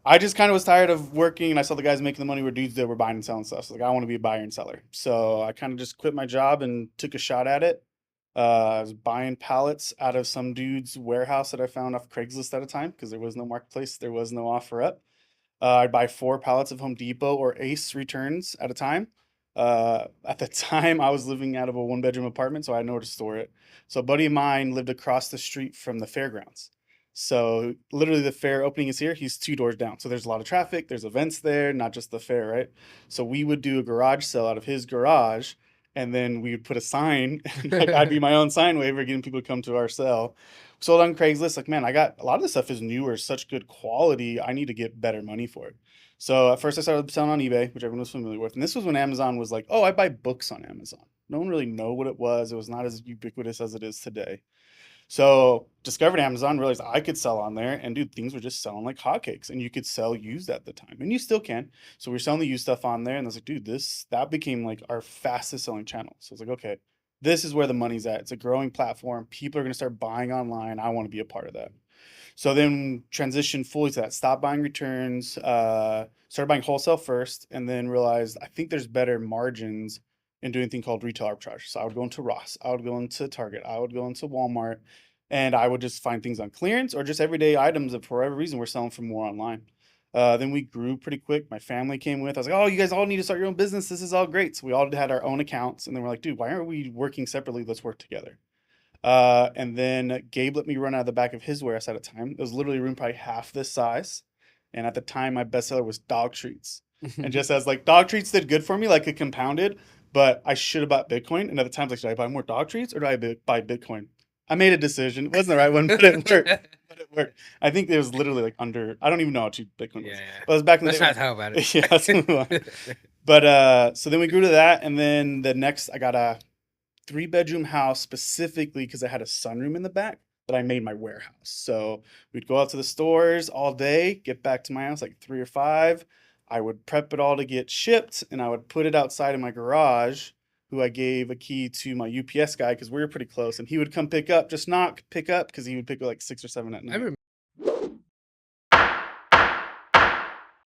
I just kind of was tired of working, and I saw the guys making the money where dudes that were buying and selling stuff. So like, I want to be a buyer and seller. So I kind of just quit my job and took a shot at it. I was buying pallets out of some dude's warehouse that I found off Craigslist at a time because there was no marketplace, there was no offer up. I'd buy 4 pallets of Home Depot or Ace returns at a time. At the time, I was living out of a one-bedroom apartment, so I had nowhere to store it. So a buddy of mine lived across the street from the fairgrounds. So literally, the fair opening is here. He's 2 doors down. So there's a lot of traffic. There's events there, not just the fair, right? So we would do a garage sale out of his garage, and then we would put a sign, and like I'd be my own sign waver, getting people to come to our sale. Sold on Craigslist. Like, man, I got a lot of this stuff is newer, such good quality. I need to get better money for it. So at first I started selling on eBay, which everyone was familiar with. And this was when Amazon was like, oh, I buy books on Amazon. No one really know what it was. It was not as ubiquitous as it is today. So discovered Amazon, realized I could sell on there, and dude, things were just selling like hotcakes. And you could sell used at the time, and you still can. So we're selling the used stuff on there, and I was like, dude, this that became like our fastest selling channel. So I was like, okay, this is where the money's at. It's a growing platform. People are gonna start buying online. I want to be a part of that. So then transitioned fully to that. Stopped buying returns. Started buying wholesale first, and then realized I think there's better margins in doing a thing called retail arbitrage. So I would go into Ross, I would go into Target, I would go into Walmart, and I would just find things on clearance or just everyday items that for whatever reason we're selling for more online. Then we grew pretty quick. My family came with. I was like, "Oh, you guys all need to start your own business. This is all great." So we all had our own accounts, and then we're like, "Dude, why aren't we working separately? Let's work together." And then Gabe let me run out of the back of his warehouse at a time. It was literally a room probably half this size. And at the time, my bestseller was dog treats. And just as like dog treats did good for me, like it compounded, but I should have bought Bitcoin. And at the time, like, should I buy more dog treats or do I buy Bitcoin? I made a decision. It wasn't the right one, but it worked. But it worked. I think it was literally like under, I don't even know how cheap Bitcoin Yeah, was. yeah. But it was back in the day Let's when, not talk about yeah, let's move on. it. But so then we grew to that. And then the next, I got a 3 bedroom house specifically because I had a sunroom in the back that I made my warehouse. So we'd go out to the stores all day, get back to my house like 3 or 5. I would prep it all to get shipped, and I would put it outside in my garage. Who I gave a key to my UPS guy because we were pretty close, and he would come pick up, just knock, pick up because he would pick up like 6 or 7 at I night. remember